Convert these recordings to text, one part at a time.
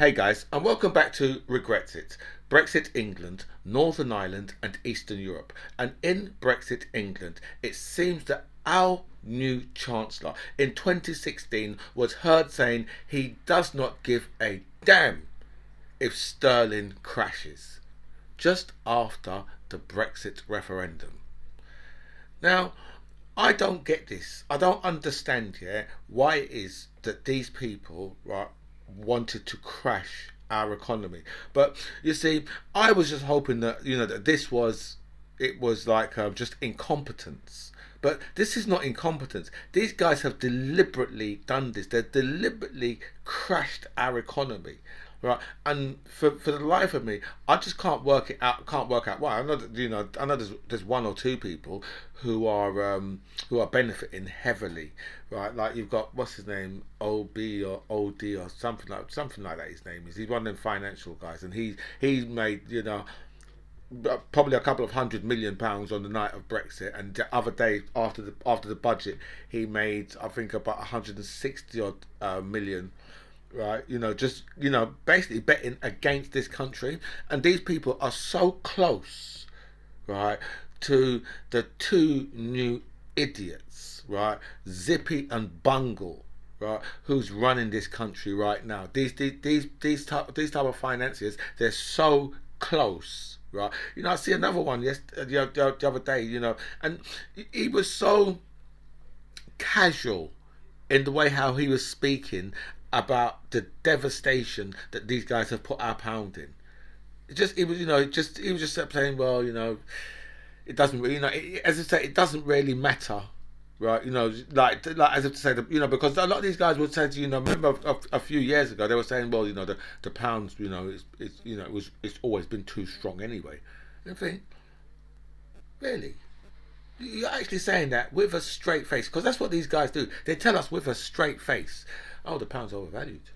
Hey guys, and welcome back to Brexit. Brexit England, Northern Ireland, and Eastern Europe. And in Brexit England, it seems that our new Chancellor in 2016 was heard saying he does not give a damn if sterling crashes, just after the Brexit referendum. Now, I don't get this. I don't understand why it is that these people wanted to crash our economy. But you see, I was just hoping that that it was like just incompetence. But this is not incompetence. These guys have deliberately done this. They've deliberately crashed our economy, right? And for the life of me, I just can't work it out. Can't work out why. I know that I know there's one or two people who are benefiting heavily, right? Like you've got what's his name, OB or OD or something like that. His name is. He's one of them financial guys, and he's made probably a couple of £100 million on the night of Brexit, and the other day after the budget, he made I think about 160 odd million. Right, just basically betting against this country, and these people are so close, right, to the two new idiots, right, Zippy and Bungle, right, who's running this country right now. These type of financiers, they're so close, right. I see another one the other day, and he was so casual in the way how he was speaking about the devastation that these guys have put our pound in. He was just saying, well, it doesn't really, as I say, it doesn't really matter, right? Like as if to say that, because a lot of these guys would say to remember a few years ago they were saying, well, the pounds, it's always been too strong anyway. And I think, really, you're actually saying that with a straight face, because that's what these guys do. They tell us with a straight face, oh, the pound's overvalued.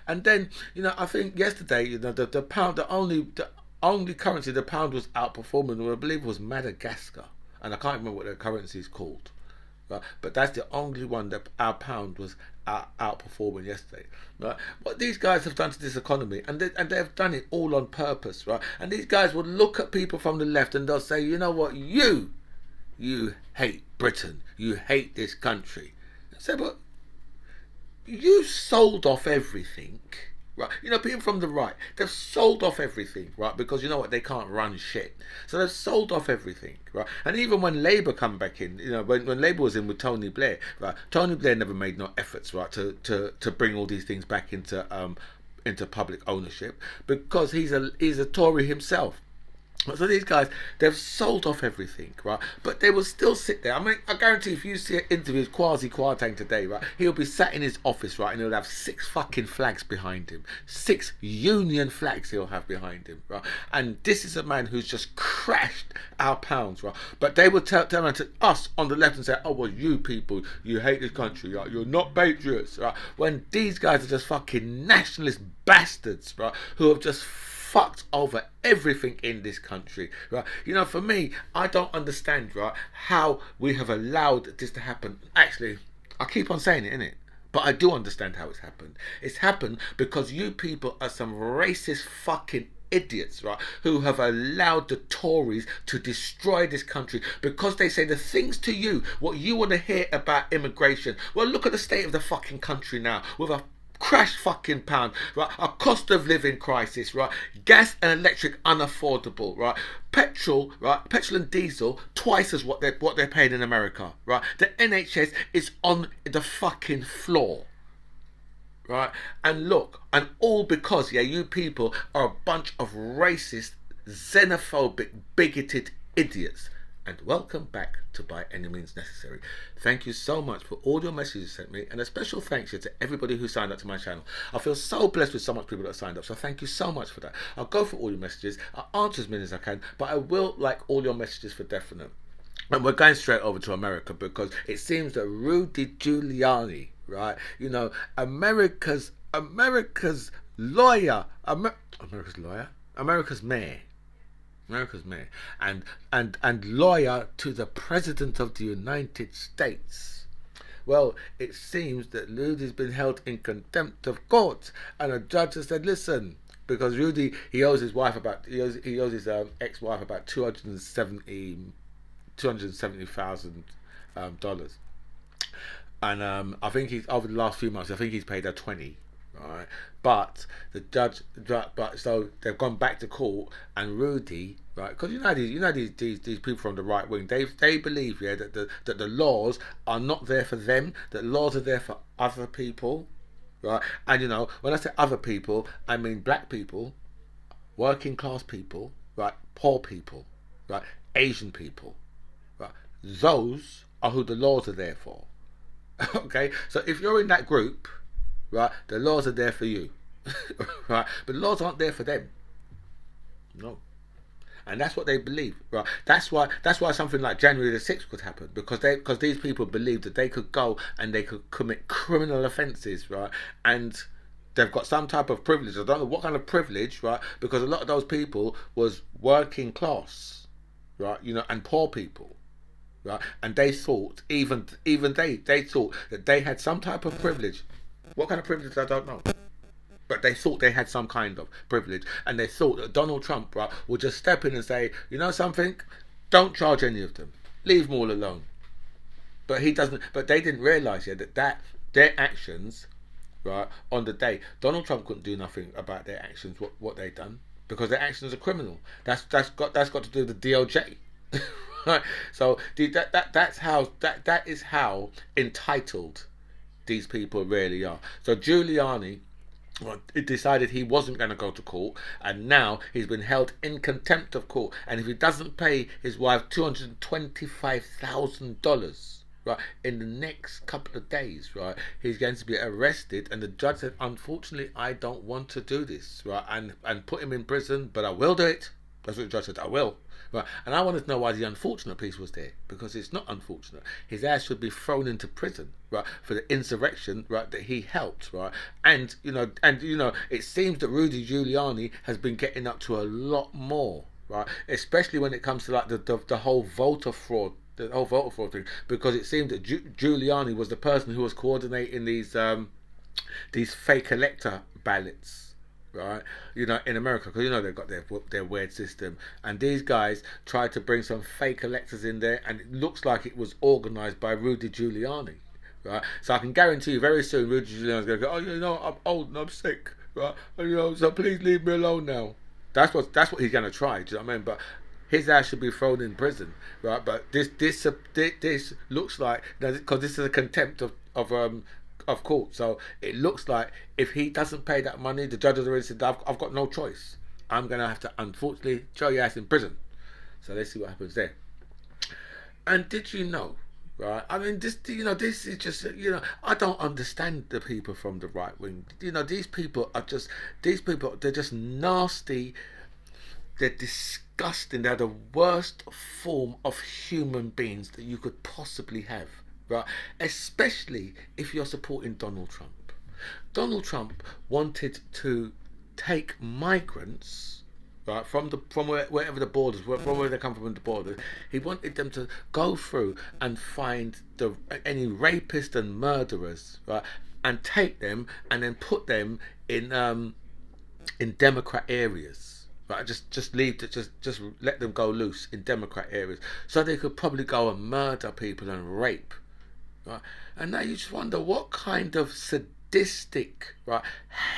And then I think yesterday, the pound, the only currency the pound was outperforming, I believe, was Madagascar, and I can't remember what the currency is called. Right? But that's the only one that our pound was outperforming yesterday. Right? What these guys have done to this economy, and they've done it all on purpose, right? And these guys will look at people from the left and they'll say, you know what, you hate Britain, you hate this country. I say, but you sold off everything. Right, people from the right, they've sold off everything, right? Because you know what, they can't run shit, so they've sold off everything, right? And even when Labour come back in, when Labour was in with Tony Blair, right? Tony Blair never made no efforts, right, to bring all these things back into public ownership, because he's a Tory himself. So these guys, they've sold off everything, right? But they will still sit there. I mean, I guarantee if you see an interview with Kwasi today, right, he'll be sat in his office, right, and he'll have 6 fucking flags behind him. 6 Union flags he'll have behind him, right? And this is a man who's just crashed our pounds, right? But they will turn around to us on the left and say, oh, well, you people, you hate this country, right? You're not patriots, right? When these guys are just fucking nationalist bastards, right, who have just fucked over everything in this country, right? For me, I don't understand, right, how we have allowed this to happen. Actually, I keep on saying it, innit? But I do understand how it's happened. It's happened because you people are some racist fucking idiots, right, who have allowed the Tories to destroy this country because they say the things to you, what you want to hear about immigration. Well, look at the state of the fucking country now, with a crash fucking pound, right? A cost of living crisis, right? Gas and electric unaffordable, right? Petrol, right? Petrol and diesel twice as what they're paying in America, right? The NHS is on the fucking floor, right? And look, and all because you people are a bunch of racist, xenophobic, bigoted idiots. And welcome back to By Any Means Necessary. Thank you so much for all your messages you sent me, and a special thanks to everybody who signed up to my channel. I feel so blessed with so much people that signed up, so thank you so much for that. I'll go for all your messages, I'll answer as many as I can, but I will like all your messages for definite. And we're going straight over to America because it seems that Rudy Giuliani, right, America's lawyer, America's mayor, and lawyer to the President of the United States, Well, it seems that Rudy's been held in contempt of court, and a judge has said, listen, because Rudy, he owes his wife about he owes his ex-wife about 270,000 dollars, and I think he's over the last few months. I think he's paid her 20. Right, but the judge, but so they've gone back to court, and Rudy, right, because these people from the right wing, they believe, yeah, that the laws are not there for them, that laws are there for other people, right, and when I say other people, I mean black people, working class people, right, poor people, right, Asian people, right, those are who the laws are there for. Okay, so if you're in that group, right, the laws are there for you, right, but the laws aren't there for them. No, and that's what they believe, right? That's why something like January the 6th could happen, because these people believe that they could go and they could commit criminal offences, right, and they've got some type of privilege. I don't know what kind of privilege, right, because a lot of those people was working class, right, and poor people. Right, and they thought, even they thought that they had some type of privilege. What kind of privilege, I don't know, but they thought they had some kind of privilege, and they thought that Donald Trump, right, would just step in and say, you know something, don't charge any of them, leave them all alone. But he doesn't. But they didn't realise yet that their actions, right, on the day, Donald Trump couldn't do nothing about their actions, what they done, because their actions are criminal. That's got to do with the DOJ. Right. So that is how entitled these people really are. So Giuliani, well, decided he wasn't going to go to court, and now he's been held in contempt of court. And if he doesn't pay his wife $225,000, right, in the next couple of days, right, he's going to be arrested. And the judge said, unfortunately, I don't want to do this, right, and put him in prison, but I will do it. That's what the judge said. I will. Right, and I wanted to know why the unfortunate piece was there, because it's not unfortunate. His ass should be thrown into prison, right, for the insurrection, right, that he helped, right, and it seems that Rudy Giuliani has been getting up to a lot more, right, especially when it comes to like the whole voter fraud. The whole voter fraud thing, because it seemed that Giuliani was the person who was coordinating these fake elector ballots, right, in America, because they've got their weird system, and these guys tried to bring some fake electors in there, and it looks like it was organised by Rudy Giuliani, right. So I can guarantee you very soon Rudy Giuliani's going to go, oh, I'm old and I'm sick, right, so please leave me alone now. That's what he's going to try. Do you know what I mean? But his ass should be thrown in prison, right? But this looks like, because this is a contempt of court. So it looks like if he doesn't pay that money, the judge has already said, I've got no choice. I'm going to have to, unfortunately, throw your ass in prison. So let's see what happens there. And did you know, right? I mean, this is just, I don't understand the people from the right wing. These people, they're just nasty. They're disgusting. They're the worst form of human beings that you could possibly have. Right, especially if you're supporting Donald Trump. Donald Trump wanted to take migrants, right, from wherever the borders, from where they come from in the borders. He wanted them to go through and find any rapists and murderers, right, and take them and then put them in Democrat areas. Right, just let them go loose in Democrat areas, so they could probably go and murder people and rape. Right. And now you just wonder what kind of sadistic, right,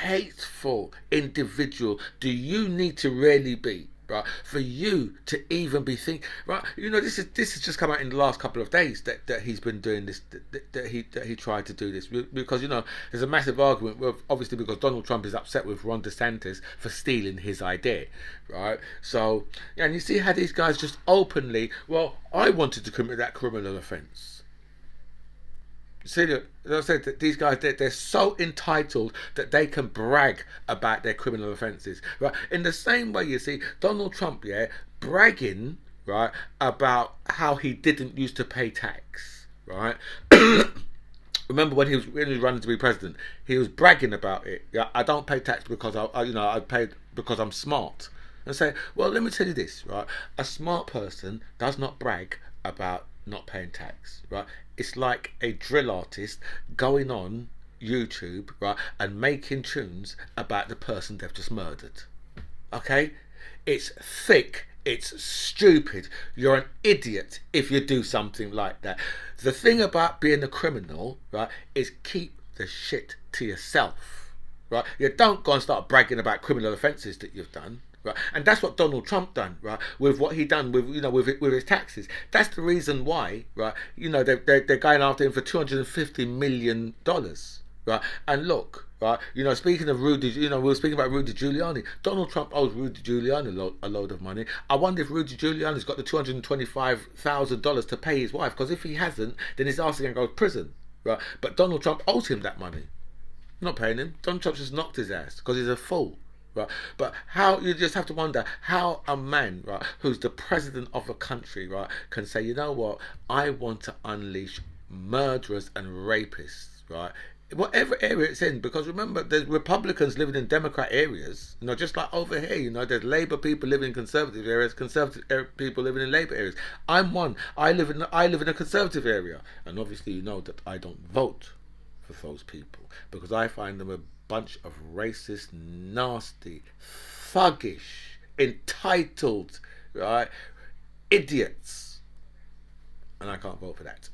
hateful individual do you need to really be, right, for you to even be thinking, right? This has just come out in the last couple of days that he's been doing this, that he tried to do this, because there's a massive argument with, obviously, because Donald Trump is upset with Ron DeSantis for stealing his idea, right? So, and you see how these guys just openly, well, I wanted to commit that criminal offence. See, as I said, that these guys, they're so entitled that they can brag about their criminal offences, right? In the same way, you see, Donald Trump, yeah, bragging, right, about how he didn't used to pay tax, right? Remember when he was running to be president, he was bragging about it. Yeah, I don't pay tax because I paid because I'm smart. And say, well, let me tell you this, right? A smart person does not brag about not paying tax, right? It's like a drill artist going on YouTube, right, and making tunes about the person they've just murdered. Okay? It's thick, it's stupid. You're an idiot if you do something like that. The thing about being a criminal, right, is keep the shit to yourself. Right? You don't go and start bragging about criminal offences that you've done. Right, and that's what Donald Trump done, right? With what he done with with his taxes. That's the reason why, right? They're going after him for $250 million, right? And look, right? Speaking of Rudy, we were speaking about Rudy Giuliani. Donald Trump owes Rudy Giuliani a load of money. I wonder if Rudy Giuliani's got the $225,000 to pay his wife, because if he hasn't, then his ass is going to go to prison, right? But Donald Trump owes him that money. Not paying him. Donald Trump just knocked his ass because he's a fool. Right, but how you just have to wonder how a man, right, who's the president of a country, right, can say, you know what, I want to unleash murderers and rapists, right, whatever area it's in. Because remember, there's Republicans living in Democrat areas, just like over here. There's Labour people living in conservative areas, conservative people living in Labour areas. I'm one. I live in a conservative area, and obviously you know that I don't vote for those people because I find them a bunch of racist, nasty, thuggish, entitled, right, idiots, and I can't vote for that.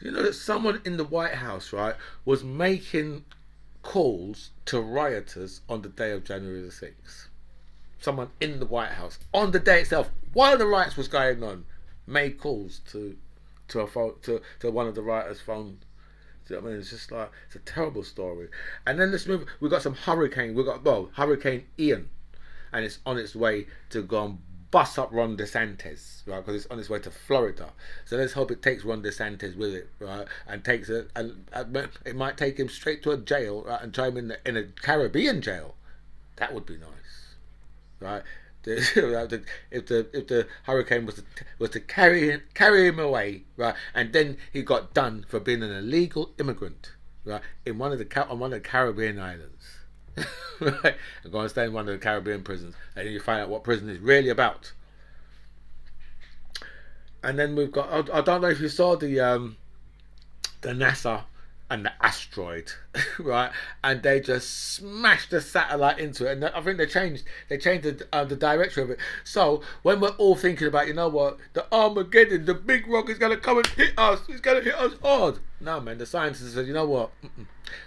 That someone in the White House, right, was making calls to rioters on the day of January the 6th. Someone in the White House on the day itself, while the riots was going on, made calls to one of the writers' phone. I mean, it's just like, it's a terrible story. And then let's move. We got some hurricane. Hurricane Ian, and it's on its way to go and bust up Ron DeSantis, right? Because it's on its way to Florida. So let's hope it takes Ron DeSantis with it, right? And takes it, and it might take him straight to a jail, right? And try him in a Caribbean jail. That would be nice, right? If the hurricane was to carry him away, right, and then he got done for being an illegal immigrant, right, on one of the Caribbean islands, right, and go and stay in one of the Caribbean prisons, and then you find out what prison is really about. And then we've got, I don't know if you saw the NASA and the asteroid, right? And they just smashed the satellite into it, and I think they changed the direction of it. So when we're all thinking about, the Armageddon, the big rock is going to come and hit us, it's going to hit us hard. No, man, the scientists said,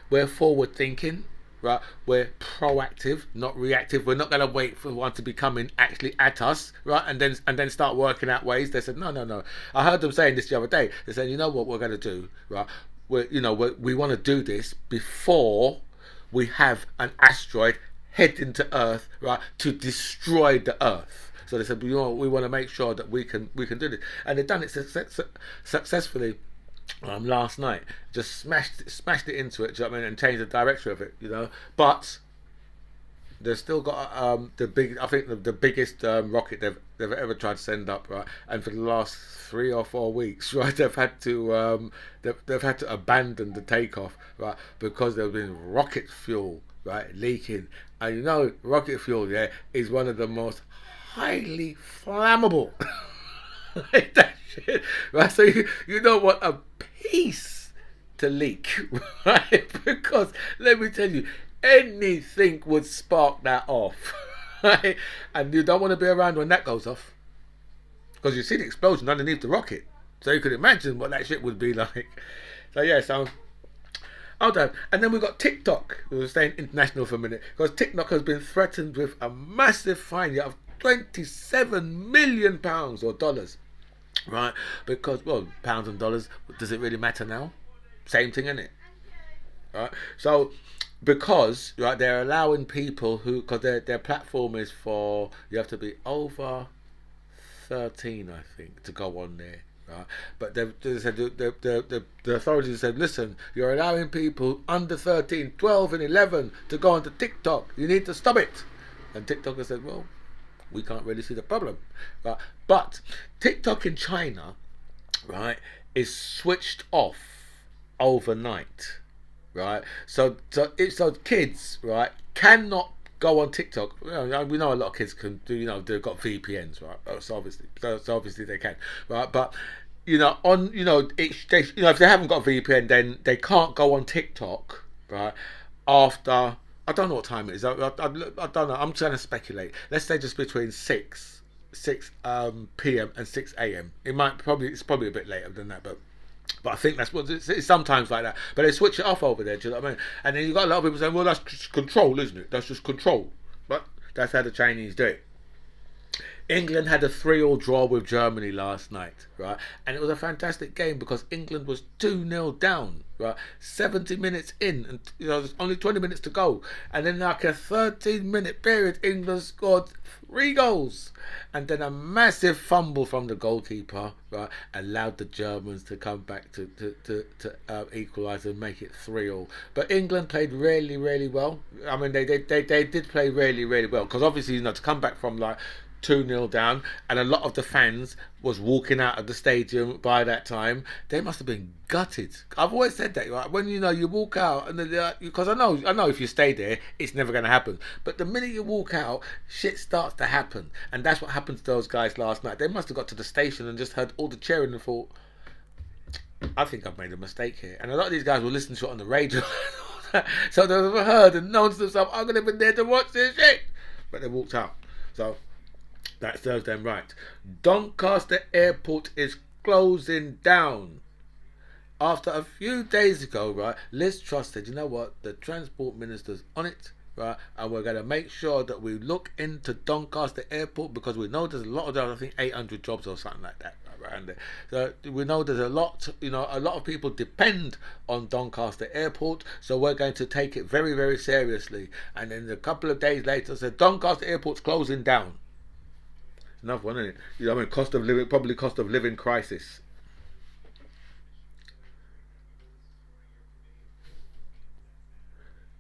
we're forward thinking, right? We're proactive, not reactive. We're not going to wait for one to be coming actually at us, right? And then start working out ways. They said, no. I heard them saying this the other day. They said, you know what we're going to do, right? We want to do this before we have an asteroid head into Earth, right, to destroy the Earth. So they said, we want to make sure that we can do this, and they've done it successfully. Last night, just smashed it into it, do you know what I mean, and changed the direction of it, But they've still got the biggest rocket they've ever tried to send up, right? And for the last 3 or 4 weeks, right, they've had to abandon the takeoff, right, because there's been rocket fuel, right, leaking. And rocket fuel, yeah, is one of the most highly flammable. That shit, right? So you don't want a piece to leak, right? Because let me tell you, anything would spark that off, right? And you don't want to be around when that goes off, because you see the explosion underneath the rocket, so you could imagine what that shit would be like. So yeah, hold on. And then we've got TikTok. We're staying international for a minute, because TikTok has been threatened with a massive fine of £27 million or dollars, right? Because, well, pounds and dollars, does it really matter now? Same thing, isn't it? Right? So because, right, they're allowing people because their platform is for, you have to be over 13, I think, to go on there, right? But they said, the authorities said, listen, you're allowing people under 13, 12 and 11 to go onto TikTok. You need to stop it. And TikTok has said, well, we can't really see the problem, right? But TikTok in China, right, is switched off overnight, right? So kids, right, cannot go on TikTok. We know a lot of kids can do. They've got VPNs, right? So obviously they can, right? But on if they haven't got a VPN, then they can't go on TikTok, right? After I don't know what time it is. I don't know. I'm trying to speculate. Let's say just between six p.m. and 6 a.m. It's probably a bit later than that, but I think that's what it's sometimes like that. But they switch it off over there. Do you know what I mean? And then you got a lot of people saying, "Well, that's just control, isn't it? That's just control." But that's how the Chinese do it. England had a 3-all draw with Germany last night, right? And it was a fantastic game because England was 2-0 down, right? 70 minutes in, and there's only 20 minutes to go. And then like a 13-minute period, England scored 3 goals. And then a massive fumble from the goalkeeper, right, allowed the Germans to come back to equalise and make it 3-all. But England played really, really well. I mean, they did play really, really well because obviously, to come back from like 2-0 down, and a lot of the fans was walking out of the stadium by that time. They must have been gutted. I've always said that, right? When you walk out, and because I know if you stay there, it's never going to happen. But the minute you walk out, shit starts to happen, and that's what happened to those guys last night. They must have got to the station and just heard all the cheering and thought, I think I've made a mistake here. And a lot of these guys will listen to it on the radio, so they've heard and known to themselves, I'm going to be there to watch this shit, but they walked out. So that serves them right. Doncaster Airport is closing down. After a few days ago, right, Liz Truss said, you know what, the Transport Minister's on it, right, and we're going to make sure that we look into Doncaster Airport because we know there's a lot of I think 800 jobs or something like that around there. So we know there's a lot of people depend on Doncaster Airport, so we're going to take it very, very seriously. And then a couple of days later said Doncaster Airport's closing down. Enough one, isn't it? Cost of living crisis.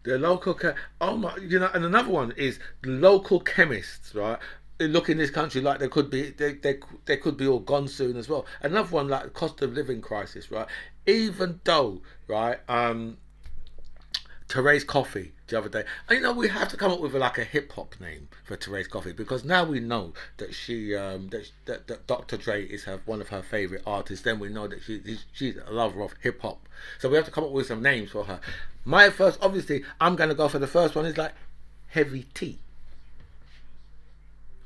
The local, and another one is local chemists, right? They look in this country like they could be all gone soon as well. Another one like the cost of living crisis, right? Even though, right, Therese Coffee the other day. And we have to come up with like a hip hop name for Therese Coffee because now we know that that Dr. Dre is one of her favorite artists. Then we know that she's a lover of hip hop. So we have to come up with some names for her. My first, obviously, I'm gonna go for the first one. Is like Heavy Tea,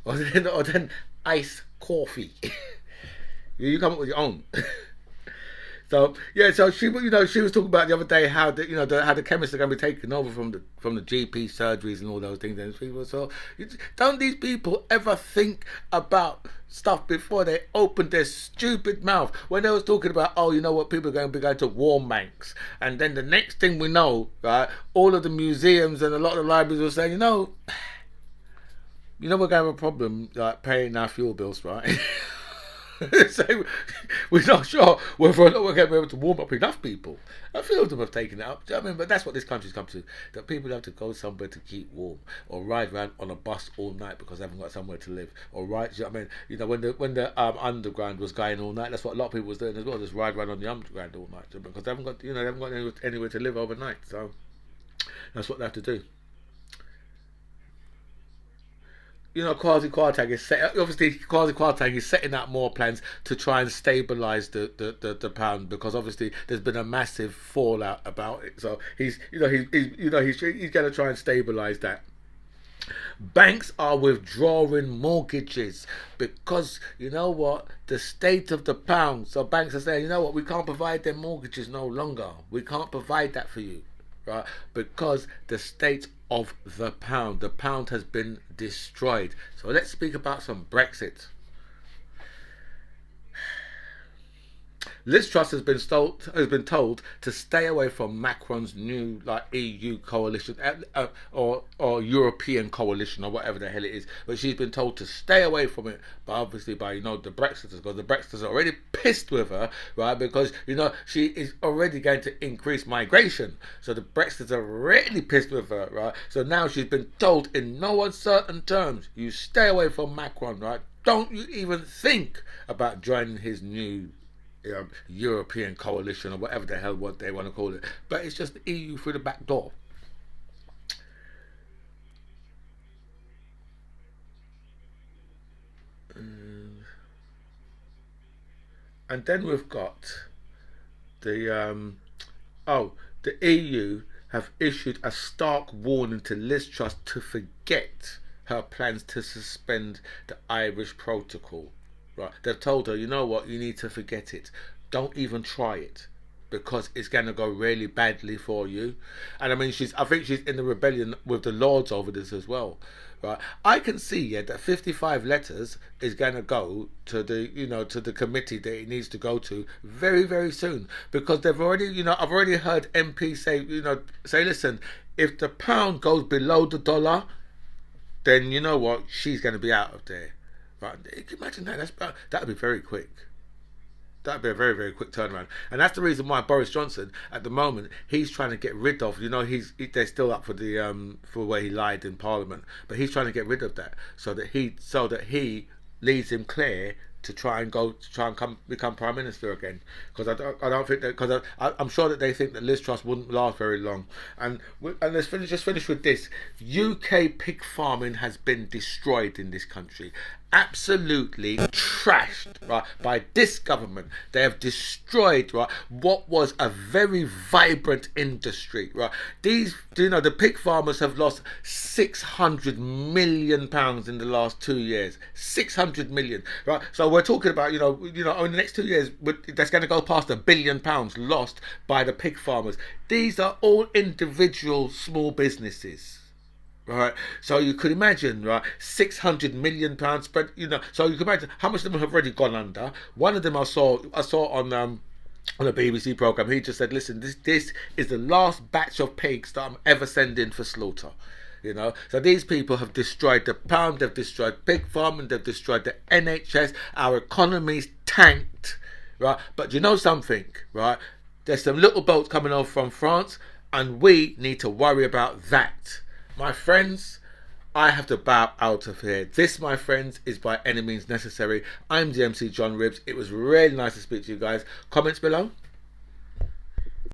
or then Ice Coffee. You come up with your own. So yeah, so she was talking about the other day how how the chemists are going to be taking over from the GP surgeries and all those things. And people, so don't these people ever think about stuff before they open their stupid mouth? When they was talking about, people are going to be going to warm banks, and then the next thing we know, right, all of the museums and a lot of the libraries were saying, we're going to have a problem like paying our fuel bills, right? So we're not sure whether or not we're going to be able to warm up enough people. A few of them have taken it up. Do you know what I mean? But that's what this country's come to. That people have to go somewhere to keep warm, or ride around on a bus all night because they haven't got somewhere to live, or ride. Do you know what I mean? When the underground was going all night, that's what a lot of people was doing as well. Just ride around on the underground all night because they haven't got anywhere to live overnight. So that's what they have to do. Kwasi Kwarteng is setting out more plans to try and stabilise the pound because obviously there's been a massive fallout about it. So he's going to try and stabilise that. Banks are withdrawing mortgages because the state of the pound. So banks are saying, we can't provide their mortgages no longer. We can't provide that for you, right? Because the state of the pound. The pound has been destroyed. So let's speak about some Brexit. Liz Truss has been told to stay away from Macron's new EU coalition or European coalition or whatever the hell it is. But she's been told to stay away from it. But obviously by the Brexiters, because the Brexiters are already pissed with her, right? Because she is already going to increase migration. So the Brexiters are really pissed with her, right? So now she's been told in no uncertain terms, you stay away from Macron, right? Don't you even think about joining his new European coalition or whatever the hell what they want to call it, but it's just the EU through the back door. And then we've got the oh, the EU have issued a stark warning to Liz Truss to forget her plans to suspend the Irish protocol. Right, they've told her, you know what, you need to forget it. Don't even try it because it's going to go really badly for you. And I mean, I think she's in the rebellion with the Lords over this as well. Right, I can see, yeah, that 55 letters is going to go to the, to the committee that it needs to go to very, very soon, because they've already, I've already heard MPs say, say, listen, if the pound goes below the dollar, then you know what, she's going to be out of there. Right, you can imagine that. That'd be very quick. That'd be a very, very quick turnaround, and that's the reason why Boris Johnson, at the moment, he's trying to get rid of. They're still up for the for where he lied in Parliament, but he's trying to get rid of that so that he leaves him clear to try and become prime minister again. Because I don't think that, because I'm sure that they think that Liz Truss wouldn't last very long. And let's finish with this. UK pig farming has been destroyed in this country, absolutely trashed, right, by this government. They have destroyed, right, what was a very vibrant industry, right. The pig farmers have lost £600 million in the last 2 years. 600 million, right. So we're talking about, in the next 2 years, that's going to go past £1 billion lost by the pig farmers. These are all individual small businesses. Right, so you could imagine, right, £600 million spread. So you can imagine how much of them have already gone under. One of them I saw on a BBC program. He just said, "Listen, this is the last batch of pigs that I'm ever sending for slaughter." So these people have destroyed the pound, they've destroyed pig farming, they've destroyed the NHS. Our economy's tanked, right? But you know something, right? There's some little boats coming over from France, and we need to worry about that. My friends, I have to bow out of here. This, my friends, is By Any Means Necessary. I'm the MC John Ribbs. It was really nice to speak to you guys. Comments below.